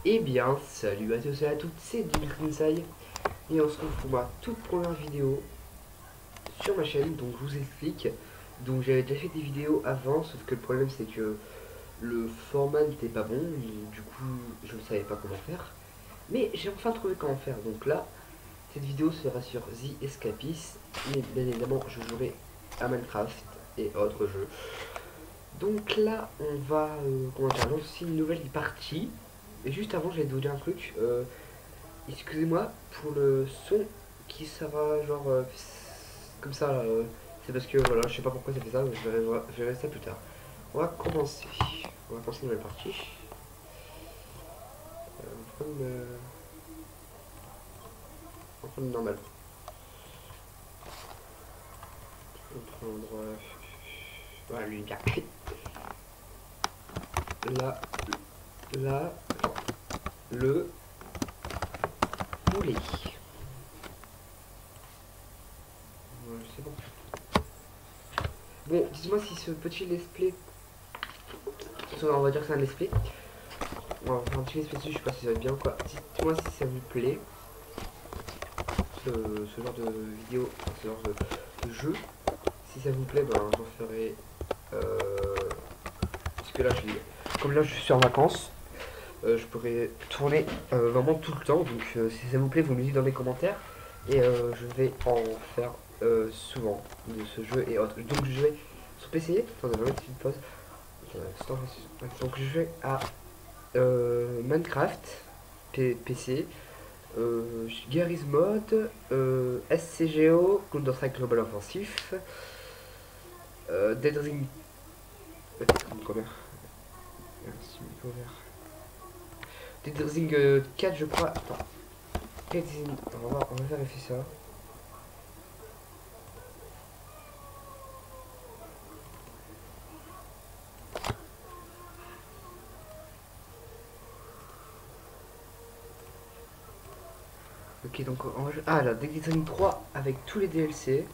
Eh bien, salut à tous et à toutes, c'est Dimitri et on se retrouve pour ma toute première vidéo sur ma chaîne. Donc je vous explique. Donc j'avais déjà fait des vidéos avant, sauf que le problème c'est que le format n'était pas bon, et du coup je ne savais pas comment faire. Mais j'ai enfin trouvé comment faire. Donc là, cette vidéo sera sur The Escapist, mais bien évidemment je jouerai à Minecraft et autres jeux. Donc là, on va comment dire, lancer une nouvelle partie. Et juste avant, j'allais vous dire un truc. Excusez-moi pour le son qui sera genre comme ça. C'est parce que voilà, je sais pas pourquoi ça fait ça, mais je verrai ça plus tard. On va commencer. On va commencer une nouvelle partie. On va prendre normal. On va prendre. Voilà, lui, bien. Là, là, le poulet. Voilà, c'est bon. Bon, dites-moi si ce petit let's play. On va dire que c'est un let's play. On va faire un petit let's play dessus, je sais pas si ça va être bien ou quoi. Dites-moi si ça vous plaît. Ce genre de vidéo, ce genre de jeu. Si ça vous plaît, ben j'en ferai. Parce que là, comme là je suis en vacances, je pourrais tourner vraiment tout le temps. Donc si ça vous plaît, vous me dites dans les commentaires. Et je vais en faire souvent de ce jeu et autres. Donc je vais sur PC. Attendez, on va mettre une pause. Donc je vais à Minecraft PC. Garry's Mod, SCGO, Counter-Strike Global Offensif, Dead Ring. Dead Ring 4, je crois. Attends. On va vérifier ça. Ok, donc on va jouer. Ah là, Dead Ring 3 avec tous les DLC.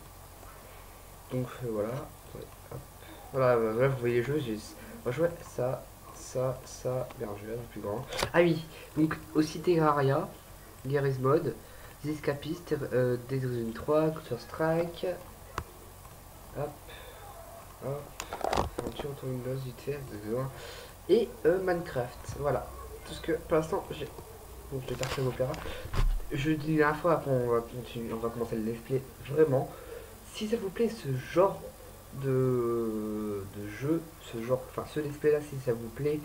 Donc voilà. Ouais, voilà, voilà, vous voyez les jeux. On va jouer ça. Bien, je vais être plus grand. Ah oui, donc aussi Terraria, Garry's Mod, The Escapist, Dead Ring 3, Counter Strike. Hop, hop. Aventure autour Windows, vite fait, et Minecraft. Voilà. Tout ce que pour l'instant j'ai. Donc je vais faire mon opéra. Je dis la dernière fois, après on va continuer, on va commencer le let's play. Vraiment, si ça vous plaît ce genre de jeu, ce let's play là, si ça vous plaît,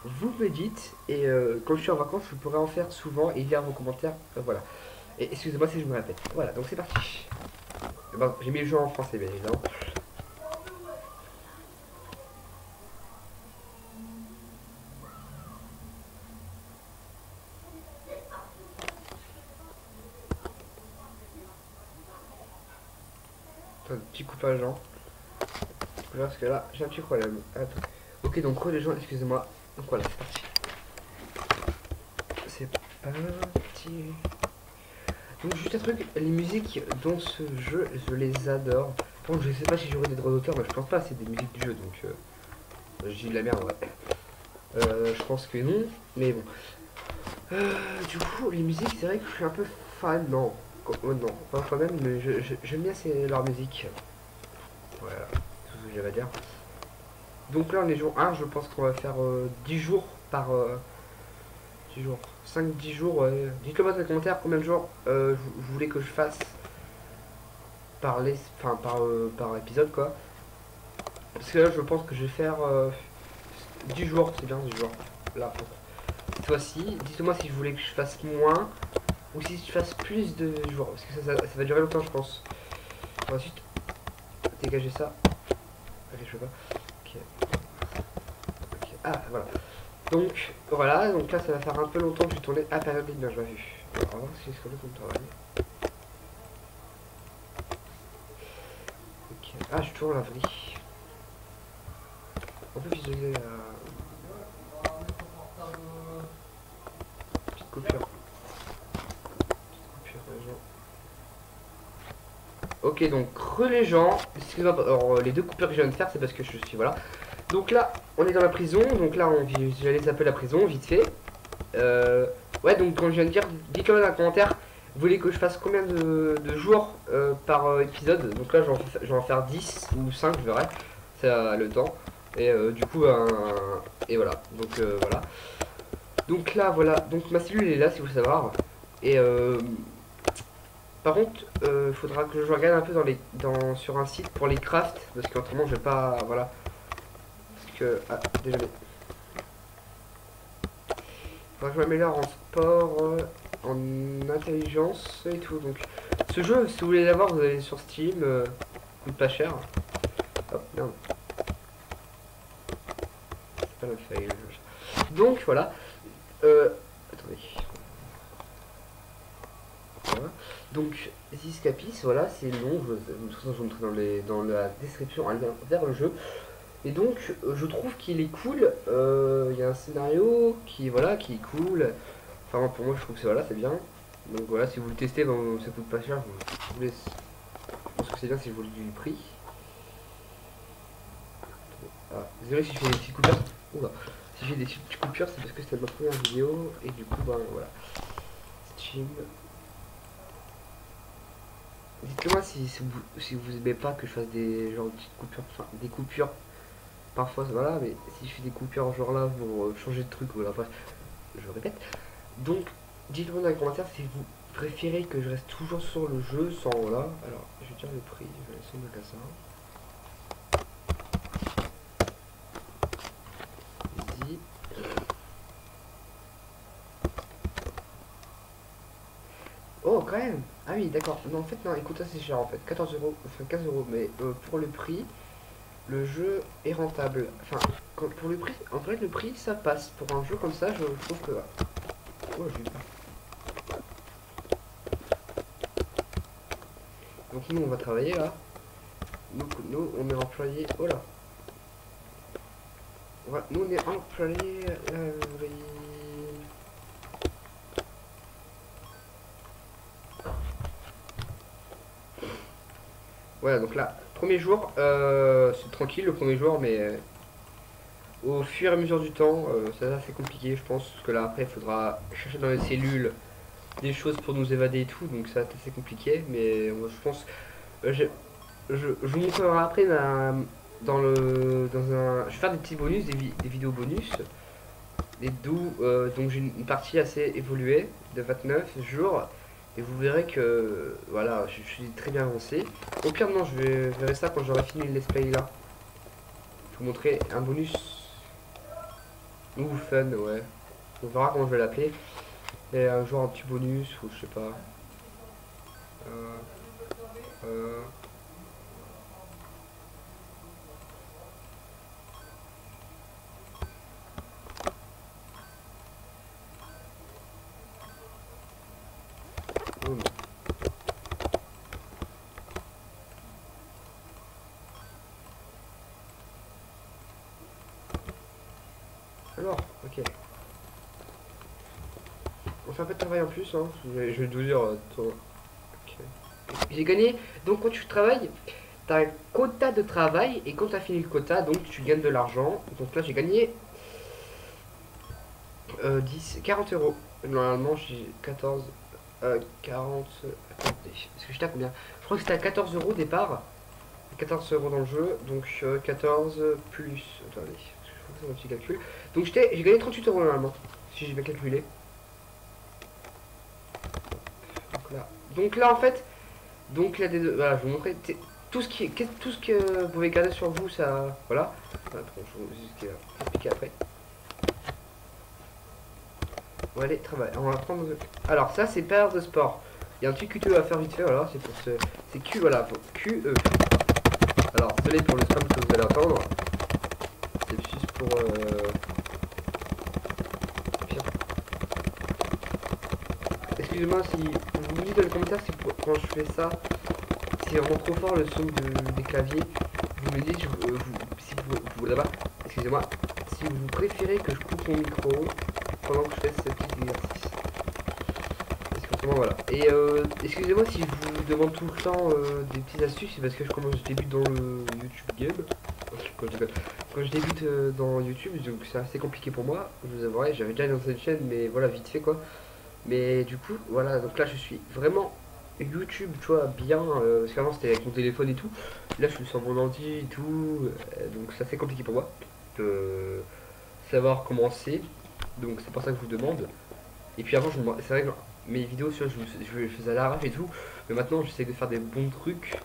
vous me dites. Et quand je suis en vacances, je pourrais en faire souvent et lire vos commentaires. Voilà. Et excusez-moi si je me répète. Voilà, donc c'est parti. Bon, j'ai mis le jeu en français, bien évidemment. Petit coupage, hein. Parce que là, j'ai un petit problème. Attends. Ok, donc les gens, excusez-moi. Donc voilà, c'est parti. C'est parti. Donc juste un truc, les musiques dans ce jeu, je les adore. Bon, je sais pas si j'aurai des droits d'auteur, mais je pense pas, c'est des musiques du jeu, donc je dis de la merde, ouais. Je pense que non, mais bon. Du coup, les musiques, c'est vrai que je suis un peu fan, non. Non, pas quand même, mais j'aime bien leur musique. Voilà, tout ce que j'avais à dire. Donc là, on est jour 1, je pense qu'on va faire 10 jours par... 10 jours, 5-10 jours, ouais. Dites-le moi dans les commentaires combien de jours je voulais que je fasse par épisode, quoi. Parce que là, je pense que je vais faire 10 jours, c'est bien 10 jours. Là, cette fois-ci, dites-moi si je voulais que je fasse moins ou si je fasse plus de jours. Parce que ça va durer longtemps, je pense. Ensuite, dégager ça. Ok, je peux pas. Ok. Ah, voilà. Donc, voilà. Donc là, ça va faire un peu longtemps que j'ai tourné à période ligne, je l'ai vu. Alors, on va voir si c'est ce qu'on travaille. Ok. Ah, je suis toujours la vraie. On peut visualiser la petite coupure. Ok, donc les gens, excusez-moi, les deux coupures que je viens de faire, c'est parce que je suis, voilà. Donc là, on est dans la prison, donc là, j'allais s'appeler la prison, vite fait. Ouais, donc comme je viens de dire, dites-le dans les commentaires. Vous voulez que je fasse combien de jours par épisode? Donc là, je vais en faire 10 ou 5, je verrai. C'est le temps. Et du coup, et voilà. Donc voilà. Donc là, voilà. Donc ma cellule est là, si vous voulez savoir. Et par contre, il faudra que je regarde un peu sur un site pour les crafts. Parce qu'autrement, je vais pas. Voilà. Parce que. Ah, déjà. Faudra que je m'améliore en sport, en intelligence et tout. Donc, ce jeu, si vous voulez l'avoir, vous allez sur Steam. Coûte pas cher. Hop, merde. C'est pas la feuille. Donc, voilà. Attendez. Voilà. Donc, Ziscapis, voilà, c'est long. De toute façon, je vous mettrai dans la description un lien vers le jeu. Et donc, je trouve qu'il est cool. Il y a un scénario voilà, qui est cool. Enfin, pour moi, je trouve que voilà, c'est bien. Donc voilà, si vous le testez, ben, ça coûte pas cher. Je vous laisse. Je pense que c'est bien si je vous le dis le prix. Ah, désolé si je fais des petites coupures. Oula. Si j'ai des petites coupures, c'est parce que c'était ma première vidéo. Et du coup, ben voilà. Steam. Dites-le moi si vous aimez pas que je fasse des genre de petites coupures. Enfin, des coupures. Parfois, voilà, mais si je fais des coupures genre là pour changer de truc, voilà, bref, je répète. Donc, dites-moi dans les commentaires si vous préférez que je reste toujours sur le jeu sans voilà. Alors, je vais dire le prix, je vais laisser mon magasin. Vas-y. Oh, quand même. Ah oui, d'accord. Non, en fait, non, écoute, ça c'est cher en fait. 14 euros, enfin 15 euros, mais pour le prix, le jeu est rentable. Enfin, pour le prix, en vrai, le prix ça passe. Pour un jeu comme ça, je trouve que. Oh, j'ai eu peur. Donc nous on va travailler là. Nous on est employé. Oh là. Ouais, nous on est employé. Voilà, donc là, premier jour, c'est tranquille le premier jour, mais au fur et à mesure du temps, c'est assez compliqué, je pense, parce que là après il faudra chercher dans les cellules des choses pour nous évader et tout, donc ça va être assez compliqué, mais je pense, je vous montrerai après je vais faire des petits bonus, des vidéos bonus, donc j'ai une partie assez évoluée de 29 jours. Et vous verrez que voilà, je suis très bien avancé. Au pire, non, je verrai ça quand j'aurai fini le let's play là. Je vais vous montrer un bonus. Ou fun, ouais. On verra comment je vais l'appeler. Et un jour un petit bonus, ou je sais pas. Euh, oh, alors, ok. On fait un peu de travail en plus, hein. Je vais vous dire. Okay. J'ai gagné. Donc quand tu travailles, tu as un quota de travail. Et quand tu as fini le quota, donc tu gagnes de l'argent. Donc là j'ai gagné 40 euros. Normalement j'ai 14. 40. Attendez, est-ce que j'étais à combien? Je crois que c'était à 14 euros au départ. 14 euros dans le jeu. Donc 14 plus. Attendez, je crois que c'est un petit calcul. Donc j'ai gagné 38 euros normalement. Si j'ai bien calculé. Donc là en fait, donc là voilà, je vais vous montrer tout ce que vous pouvez garder sur vous, ça, voilà. Attends, je vais vous expliquer après. Bon allez, travail. On va prendre. Alors ça c'est paire de sport. Il y a un truc QTE à faire vite fait, voilà, c'est pour ce. C'est Q, voilà, QE. Alors désolé pour le spam que vous allez entendre. C'est juste pour excusez-moi si vous me dites dans les commentaires si quand je fais ça, c'est vraiment trop fort le son des claviers. Vous me dites si vous là-bas, excusez-moi, si vous préférez que je coupe mon micro pendant que je fais ce petit exercice. Parce que autrement, voilà. Et excusez-moi si je vous demande tout le temps des petites astuces, c'est parce que je commence, je débute dans le YouTube game. Quand je débute dans YouTube, donc c'est assez compliqué pour moi, je vous avouerai, j'avais déjà lancé une chaîne, mais voilà, vite fait quoi. Mais du coup, voilà, donc là je suis vraiment YouTube, tu vois, bien, parce qu'avant c'était avec mon téléphone et tout. Là je suis sur mon ordi et tout, donc c'est assez compliqué pour moi de savoir comment c'est. Donc c'est pour ça que je vous demande. Et puis avant, c'est vrai que mes vidéos, je les faisais à l'arrache et tout, mais maintenant j'essaie de faire des bons trucs.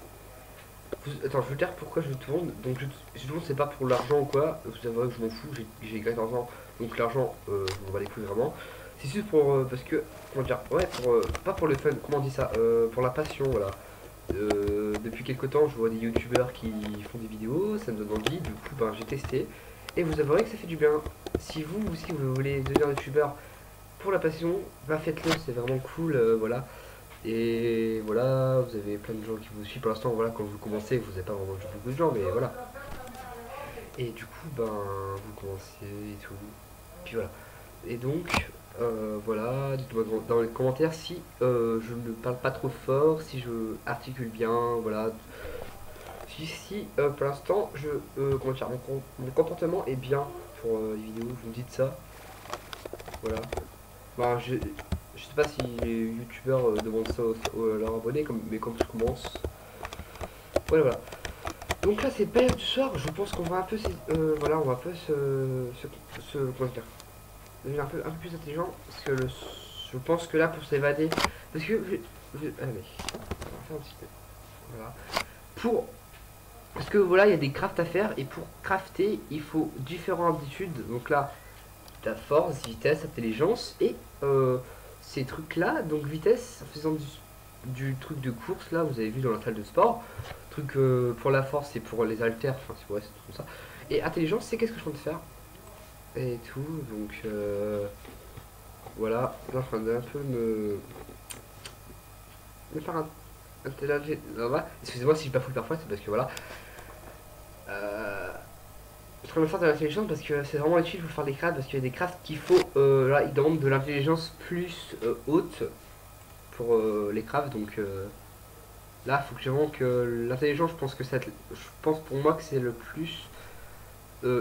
Attends, je veux dire pourquoi je tourne. Donc je tourne, c'est pas pour l'argent ou quoi. Vous savez que je m'en fous, j'ai 14 ans. Donc l'argent, on va les couilles vraiment. C'est juste pour parce que comment dire, ouais, pour pas pour le fun. Comment on dit ça, pour la passion, voilà. Depuis quelques temps, je vois des youtubeurs qui font des vidéos, ça me donne envie. Du coup, ben j'ai testé et vous avouerez que ça fait du bien. Si vous aussi vous voulez devenir youtubeur pour la passion, bah faites-le, c'est vraiment cool, voilà. Et voilà, vous avez plein de gens qui vous suivent pour l'instant. Voilà, quand vous commencez, vous n'avez pas vraiment beaucoup de gens, mais voilà. Et du coup, ben, vous commencez et tout. Puis voilà. Et donc, voilà, dites-moi dans les commentaires si je ne parle pas trop fort, si je articule bien, voilà. Si pour l'instant, comment dire, mon comportement est bien pour les vidéos, vous me dites ça. Voilà. Ben, je sais pas si les youtubeurs demandent ça à leurs abonnés, mais comme je commence. Voilà, voilà. Donc là, c'est période du soir. Je pense qu'on va un peu, voilà, on va un peu comment dire, devenir un peu plus intelligent, parce que je pense que là, pour s'évader, parce que, allez, on va faire un petit peu, voilà, parce que voilà, il y a des crafts à faire, et pour crafter, il faut différentes aptitudes. Donc là, ta force, vitesse, intelligence, et ces trucs là, donc vitesse en faisant du truc de course là, vous avez vu dans la salle de sport, truc pour la force et pour les haltères, enfin c'est ouais, c'est comme ça, et intelligence c'est qu'est-ce que je compte faire et tout, donc voilà, là je suis en train d'un peu me faire un excusez-moi si je bafoue parfois, c'est parce que voilà, je suis en train de faire de l'intelligence parce que c'est vraiment utile pour faire des crafts, parce qu'il y a des crafts qu'il faut, là ils demandent de l'intelligence plus haute pour les crafts, donc là faut que vraiment que l'intelligence, je pense pour moi que c'est le plus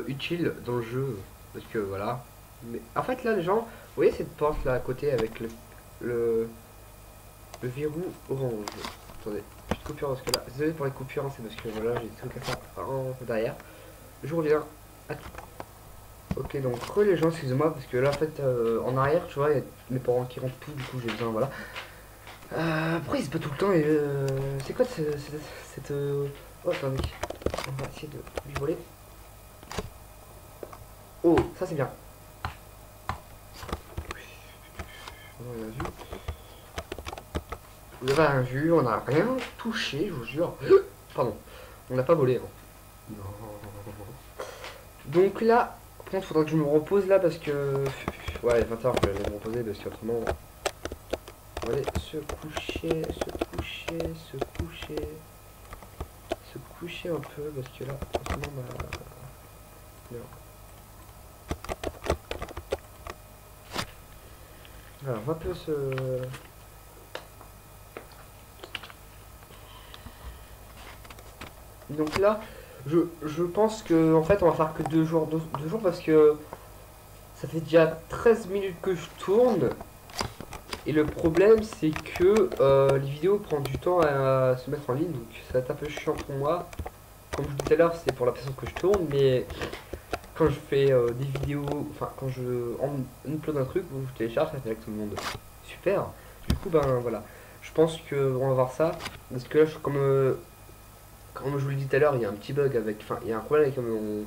utile dans le jeu, parce que voilà. Mais en fait là les gens, vous voyez cette porte là à côté avec le, le verrou orange. Attendez, petite coupure parce que là, désolé pour les coupures, hein, c'est parce que voilà j'ai des trucs à faire derrière. Je reviens. Ok, donc les gens, excusez-moi, parce que là en fait en arrière tu vois il y a mes parents qui rentrent tout, du coup j'ai besoin, voilà. Pourquoi il se bat tout le temps et c'est quoi cette oh attendez, on va essayer de lui voler. Oh ça c'est bien. On a vu. On n'a rien vu, on n'a rien touché, je vous jure. Pardon, on n'a pas volé. Hein. Non. Donc là, par contre faudra que je me repose là parce que ouais 20h je vais aller me reposer parce qu'autrement on va aller se coucher, se coucher un peu parce que là en ce moment non. Alors on va un peu se donc là je pense que en fait on va faire que 2 jours parce que ça fait déjà 13 minutes que je tourne. Et le problème c'est que les vidéos prennent du temps à se mettre en ligne, donc ça va être un peu chiant pour moi. Comme je vous disais tout à l'heure, c'est pour la personne que je tourne, mais quand je fais des vidéos, enfin quand je upload un truc, vous télécharge, ça fait avec tout le monde. Super. Du coup ben voilà. Je pense que on va voir ça. Parce que là comme je vous l'ai dit tout à l'heure, il y a un petit bug avec. Enfin il y a un problème avec mon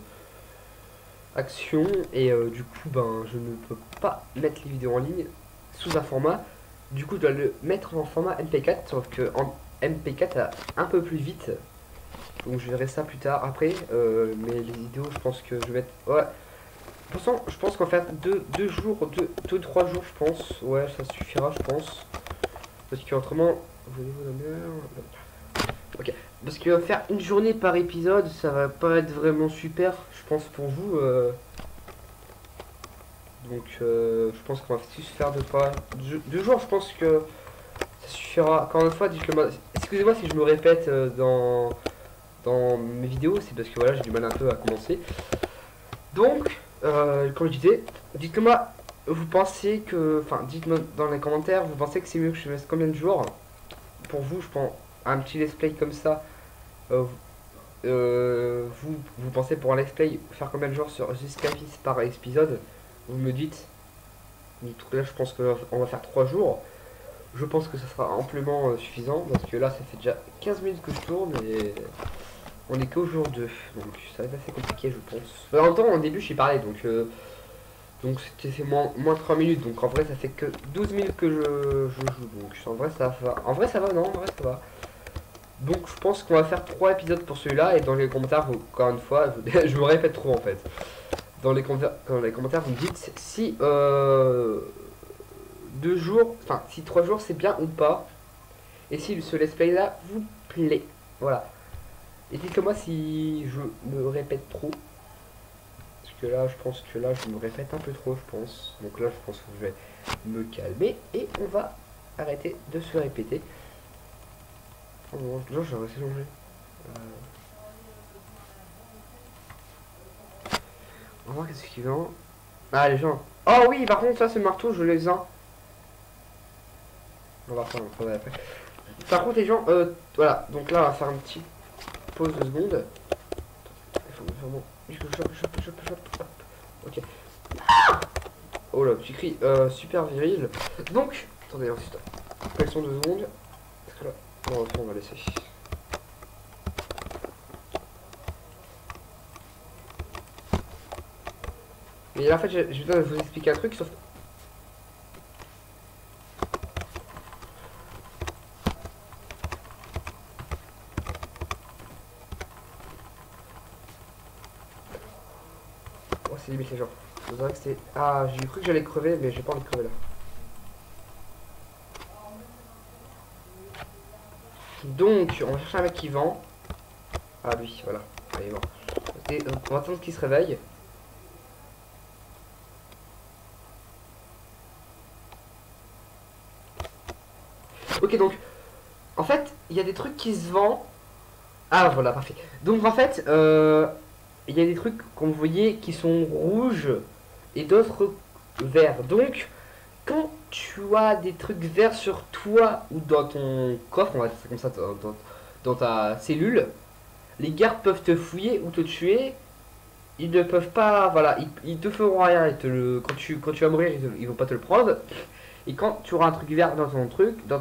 action et du coup ben je ne peux pas mettre les vidéos en ligne sous un format, du coup je dois le mettre en format MP4, sauf que en MP4 ça va un peu plus vite, donc je verrai ça plus tard après, mais les vidéos je pense que je vais mettre, ouais, pour l'instant je pense qu'en fait 3 jours je pense, ouais ça suffira je pense, parce qu'autrement, ok, parce que faire une journée par épisode ça va pas être vraiment super je pense pour vous, donc je pense qu'on va juste faire 2 jours, je pense que ça suffira. Encore une fois, dites-le moi. Excusez-moi si je me répète dans dans mes vidéos, c'est parce que voilà, j'ai du mal un peu à commencer. Donc, comme je disais, dites-le moi, vous pensez que, enfin, dites-moi dans les commentaires, vous pensez que c'est mieux que je mette combien de jours? Pour vous, je prends un petit let's play comme ça. Vous pensez pour un let's play faire combien de jours sur Escapist par épisode? Vous me dites. Là, je pense qu'on va faire 3 jours. Je pense que ça sera amplement suffisant parce que là, ça fait déjà 15 minutes que je tourne et on est qu'au jour 2. Donc, ça va être assez compliqué, je pense. En même temps, au début, j'y parlais donc c'était fait moins 3 minutes. Donc, en vrai, ça fait que 12 minutes que je joue. Donc, en vrai, ça va. En vrai, ça va, non, en vrai, ça va. Donc je pense qu'on va faire 3 épisodes pour celui-là et dans les commentaires, encore une fois, je me répète trop en fait. Dans les commentaires, vous me dites si 2 jours, enfin si 3 jours c'est bien ou pas. Et si ce let's play là vous plaît. Voilà. Et dites-le moi si je me répète trop. Parce que là je pense que là je me répète un peu trop je pense. Donc là je pense que je vais me calmer et on va arrêter de se répéter. Oh non, j'ai resté changé. On va voir qu'est-ce qu'il vend. Ah les gens. Oh oui, par contre ça ce marteau je les ai. On va voir ça après. Par contre les gens, voilà, donc là on va faire une petite pause de secondes. Il faut vraiment. Je chope. Ok. Oh là, petit cri super viril. Donc, attendez ensuite. Quelles sont 2 secondes? Parce que là, on va laisser. Mais là, en fait, je vais vous expliquer un truc, sauf. Oh, c'est limite les gens. Je dirais que c'est. Ah, j'ai cru que j'allais crever, mais j'ai pas envie de crever là. Donc, on va chercher un mec qui vend. Ah, lui, voilà. Allez, bon. On va attendre qu'il se réveille. Ok, donc, en fait, il y a des trucs qui se vendent. Ah, voilà, parfait. Donc, en fait, il y a des trucs, comme vous voyez, qui sont rouges et d'autres verts. Donc, quand tu as des trucs verts sur toi ou dans ton coffre, on va dire ça comme ça, dans ta cellule, les gardes peuvent te fouiller ou te tuer. Ils ne peuvent pas, voilà, ils te feront rien. Quand tu vas mourir, ils vont pas te le prendre. Et quand tu auras un truc vert dans ton truc, dans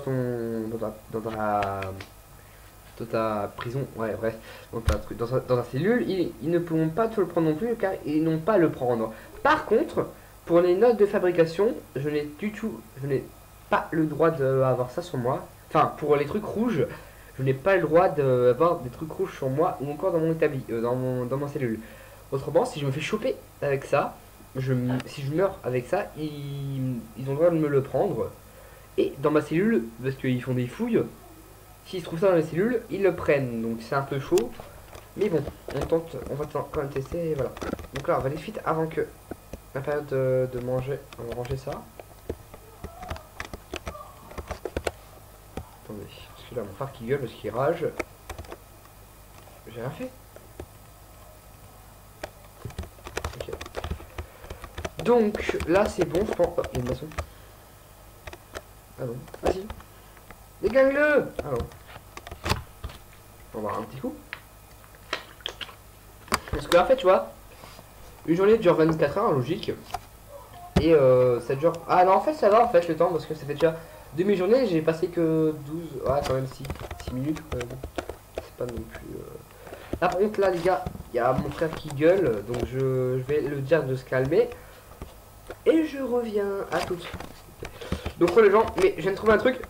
ta prison, ouais, bref, dans ta cellule, ils ne pourront pas te le prendre non plus car ils n'ont pas à le prendre. Par contre, pour les notes de fabrication, je n'ai pas le droit d'avoir ça sur moi. Enfin, pour les trucs rouges, je n'ai pas le droit d'avoir des trucs rouges sur moi ou encore dans mon établi, dans ma cellule. Autrement, si je me fais choper avec ça, si je meurs avec ça, ils ont le droit de me le prendre. Et dans ma cellule, parce qu'ils font des fouilles, s'ils trouvent ça dans les cellules, ils le prennent. Donc c'est un peu chaud. Mais bon, on va quand même tester. Et voilà. Donc là, on va aller vite avant que la période de manger. On va ranger ça. Attendez, parce que là, mon frère qui gueule parce qu'il rage. J'ai rien fait. Ok. Donc là, c'est bon, je pense. Oh, il y a une maçon. Ah non, vas-y. Dégage-le. Ah non. On va voir un petit coup. Parce que en fait, tu vois, une journée dure 24 heures, logique. Et ça dure. Ah non, en fait, ça va en fait le temps parce que ça fait déjà demi-journée. J'ai passé que 12. Ouais, quand même 6 minutes. C'est pas non plus. Là, par contre, là, les gars, il y a mon frère qui gueule. Donc, je vais le dire de se calmer. Et je reviens à tout de suite. Donc, les gens, mais je viens de trouver un truc.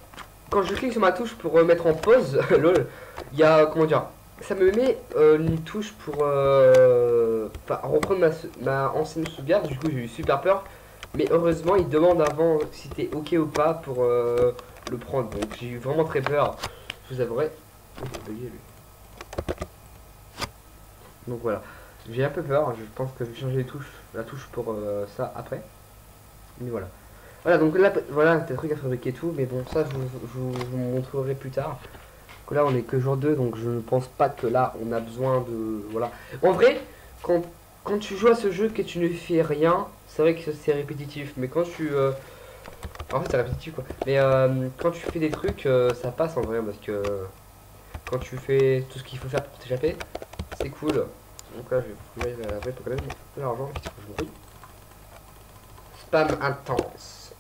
Quand je clique sur ma touche pour mettre en pause, lol, il y a. Comment dire? Ça me met une touche pour reprendre ma ancienne sauvegarde. Du coup, j'ai eu super peur. Mais heureusement, il demande avant si t'es ok ou pas pour le prendre. Donc, j'ai eu vraiment très peur. Je vous avouerai. Donc voilà. J'ai un peu peur. Je pense que je vais changer la touche pour ça après. Mais voilà. Voilà, donc là, voilà, des trucs à fabriquer et tout. Mais bon, ça, je vous montrerai plus tard. que là on est que jour 2, donc je ne pense pas que là on a besoin de... Voilà. En vrai, quand tu joues à ce jeu que tu ne fais rien, c'est vrai que c'est répétitif, mais quand tu... En fait c'est répétitif quoi. Mais quand tu fais des trucs, ça passe en vrai, parce que quand tu fais tout ce qu'il faut faire pour t'échapper, c'est cool. Donc là je vais la vraie pour quand même de l'argent, il faut que je me rouille. Spam intense.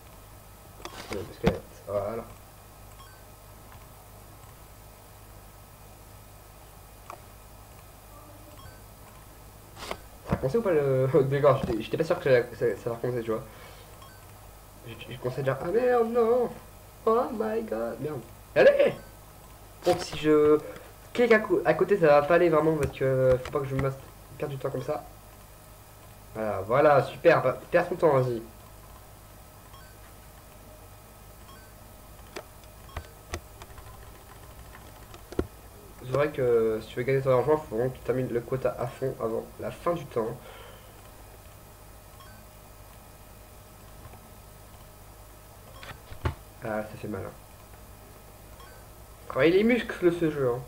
Parce que, voilà. Ça a commencé ou pas le... D'accord, j'étais pas sûr que ça va recommencer, tu vois. J'ai commencé à dire, ah merde, non. Oh my god, merde. Allez. Donc si je clique à côté, ça va pas aller vraiment, parce que faut pas que je me perde du temps comme ça. Voilà, voilà, super, bah, perds ton temps, vas-y. C'est vrai que si tu veux gagner ton argent, il faut vraiment que tu termines le quota à fond avant la fin du temps. Ah, ça fait mal. Hein. Travaille les muscles ce jeu. Hein.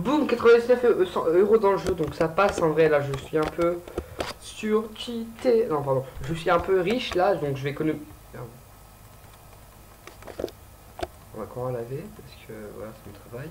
Boum, 99 euros dans le jeu, donc ça passe en vrai. Là, je suis un peu surcheaté. Non, pardon. Je suis un peu riche là, donc je vais économiser. On va encore laver parce que voilà, c'est mon travail.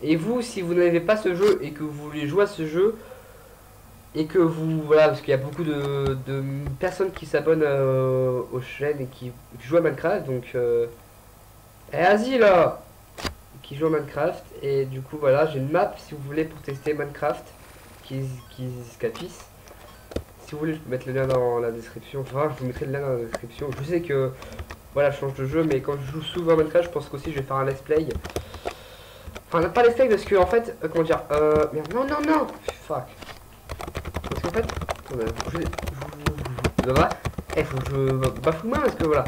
Et vous, si vous n'avez pas ce jeu et que vous voulez jouer à ce jeu, et que vous, voilà, parce qu'il y a beaucoup de personnes qui s'abonnent aux chaînes et qui jouent à Minecraft, donc, vas-y là, qui jouent à Minecraft, et du coup, voilà, j'ai une map si vous voulez pour tester Minecraft, qui Scapis. Si vous voulez, je peux mettre le lien dans la description, enfin, je vous mettrai le lien dans la description. Je sais que, voilà, je change de jeu, mais quand je joue souvent à Minecraft, je pense qu'aussi je vais faire un let's play. Enfin, pas let's play parce que, en fait, comment dire, merde, non, non, non, fuck. Parce qu'en fait, faut que je bafoue moi parce que voilà,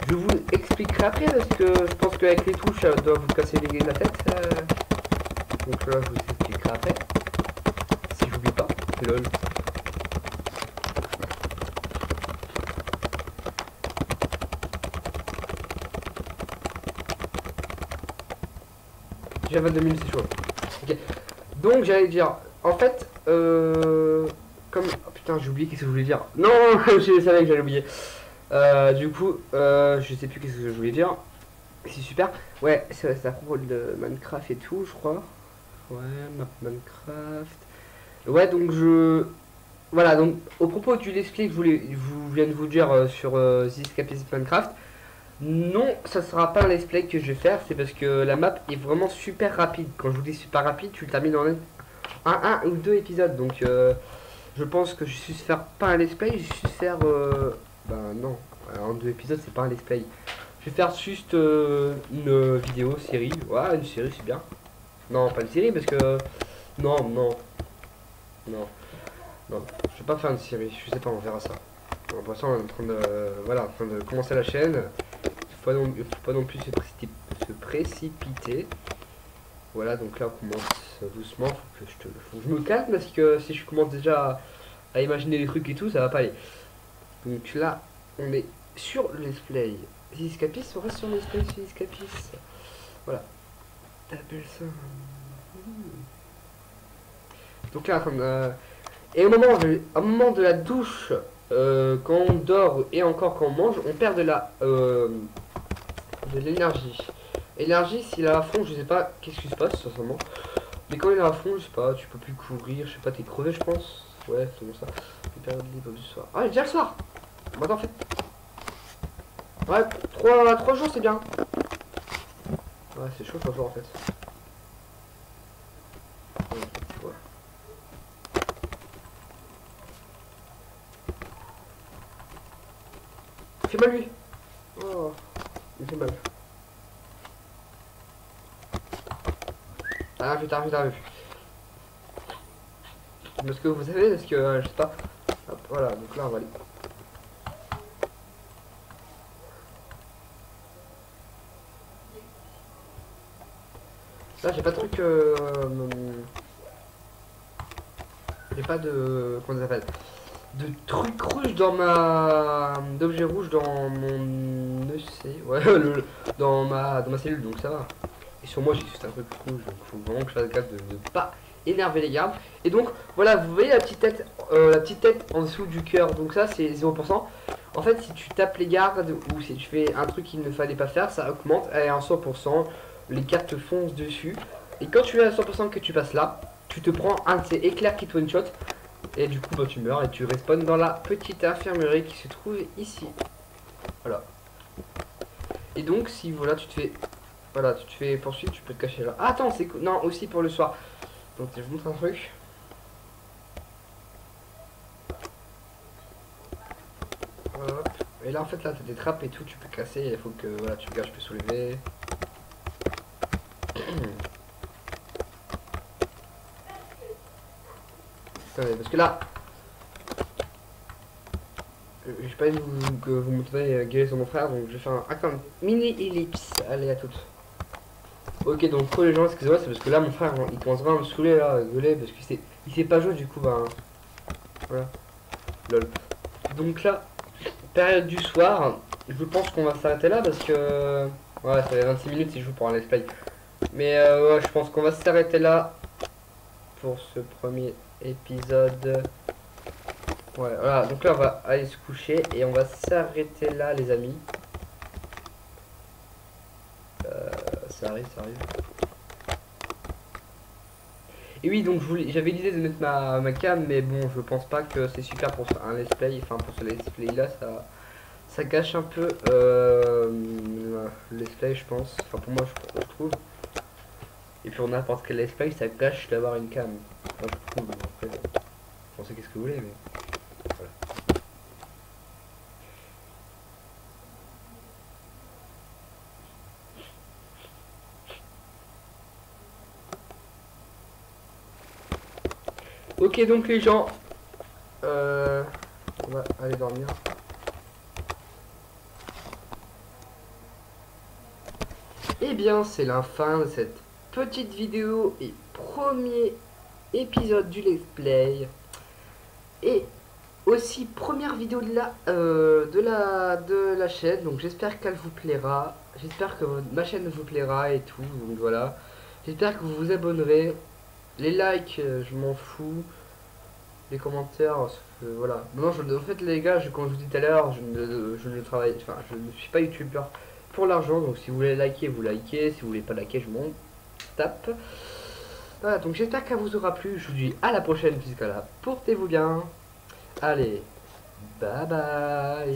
je vous expliquerai après parce que je pense qu'avec les touches, ça doit vous casser la tête. Donc là, je vous expliquerai après. Si j'oublie pas, lol. Déjà 22 minutes, c'est chaud. Ok. Donc j'allais dire, en fait, comme... Oh putain, j'ai oublié qu'est-ce que je voulais dire. Non, je savais que j'allais oublier. Du coup, je sais plus qu'est-ce que je voulais dire. C'est super. Ouais, c'est à propos de Minecraft et tout, je crois. Ouais, Minecraft. Ouais, donc je... Voilà, donc au propos du let's play que je viens de vous dire sur The Escapist Minecraft, non, ça sera pas un let's play que je vais faire, c'est parce que la map est vraiment super rapide. Quand je vous dis super rapide, tu le termines en un ou deux épisodes. Donc je pense que je suis faire pas un let's play, je suis faire... ben non, en deux épisodes c'est pas un let's play. Je vais faire juste une vidéo, série. Ouais, une série c'est bien. Non, pas une série parce que... Non, non. Non. Non. Je vais pas faire une série, je sais pas, on verra ça. Pour l'instant on est en train de... voilà, en train de commencer la chaîne. Faut pas non plus se précipiter. Voilà, donc là on commence doucement. Faut que je me calme parce que si je commence déjà à imaginer des trucs et tout, ça va pas aller. Donc là, on est sur le let's play. Escapis, on reste sur le let's play Escapis. Voilà. T'appelles ça. Donc là, et au moment de la douche, quand on dort et encore quand on mange, on perd de l'énergie. Énergie, s'il est à fond, je sais pas qu'est-ce qui se passe, sincèrement. Mais quand il est à fond, je sais pas, tu peux plus courir, je sais pas, t'es crevé, je pense. Ouais, c'est bon ça. Période libre du soir. Ah, déjà le soir. Maintenant, en fait. Ouais, 3 jours, c'est bien. Ouais, c'est chaud 3 jours en fait. Ouais. Il fait mal lui. Oh, il fait mal. Ah, putain, putain, putain. Parce que vous savez, parce que je sais pas. Hop, voilà, donc là on va aller. Là j'ai pas de truc. J'ai pas de. Comment ça s'appelle? De trucs rouges dans ma. D'objets rouges dans mon EC. Ouais, dans ma cellule, donc ça va. Et sur moi j'ai juste un truc rouge, donc faut vraiment que je fasse gaffe de ne pas énerver les gardes. Et donc voilà, vous voyez la petite tête en dessous du cœur, donc ça c'est 0%. En fait, si tu tapes les gardes ou si tu fais un truc qu'il ne fallait pas faire, ça augmente et à 100%, les cartes te foncent dessus. Et quand tu es à 100% que tu passes là, tu te prends un de ces éclairs qui te one shot. Et du coup, bah, tu meurs et tu respawns dans la petite infirmerie qui se trouve ici. Voilà. Et donc, si voilà, tu te fais. Voilà, tu te fais poursuivre, tu peux te cacher là. Ah, attends, c'est cool. Non, aussi pour le soir. Donc, je vous montre un truc. Hop. Et là, en fait, là, t'as des trappes et tout, tu peux casser. Il faut que voilà, tu regardes, je peux soulever. Attendez, parce que là, je sais pas que vous m'entendez gueuler sur mon frère, donc je vais faire un mini ellipse. Allez, à toutes. Ok, donc pour les gens, excusez-moi, c'est parce que là, mon frère, il commence vraiment à me saouler là, à gueuler, parce qu'il sait pas jouer, du coup, bah. Voilà. Lol. Donc là, période du soir, je pense qu'on va s'arrêter là parce que. Ouais, ça fait 26 minutes si je joue pour un let's play. Mais ouais, je pense qu'on va s'arrêter là pour ce premier épisode. Ouais, voilà, donc là on va aller se coucher et on va s'arrêter là les amis. Ça arrive, ça arrive. Et oui, donc j'avais l'idée de mettre ma cam, mais bon, je pense pas que c'est super pour un let's play. Enfin, pour ce let's play là, ça gâche un peu le let's play, je pense. Enfin, pour moi, je trouve. Et pour n'importe quel let's play, ça gâche d'avoir une cam. Enfin, je trouve. Après, pensez qu'est-ce que vous voulez, mais voilà. Ok, donc les gens, on va aller dormir. Et bien, c'est la fin de cette petite vidéo et premier épisode du let's play. Et aussi première vidéo de la chaîne. Donc j'espère qu'elle vous plaira. J'espère que ma chaîne vous plaira et tout. Donc voilà. J'espère que vous vous abonnerez. Les likes, je m'en fous. Les commentaires, voilà. Non, en fait les gars, comme je vous dis tout à l'heure, je ne travaille, enfin, je ne suis pas youtubeur pour l'argent. Donc si vous voulez liker, vous likez. Si vous voulez pas liker, je m'en tape. Voilà, donc j'espère qu'elle vous aura plu. Je vous dis à la prochaine, jusqu'à là. Portez-vous bien. Allez, bye bye.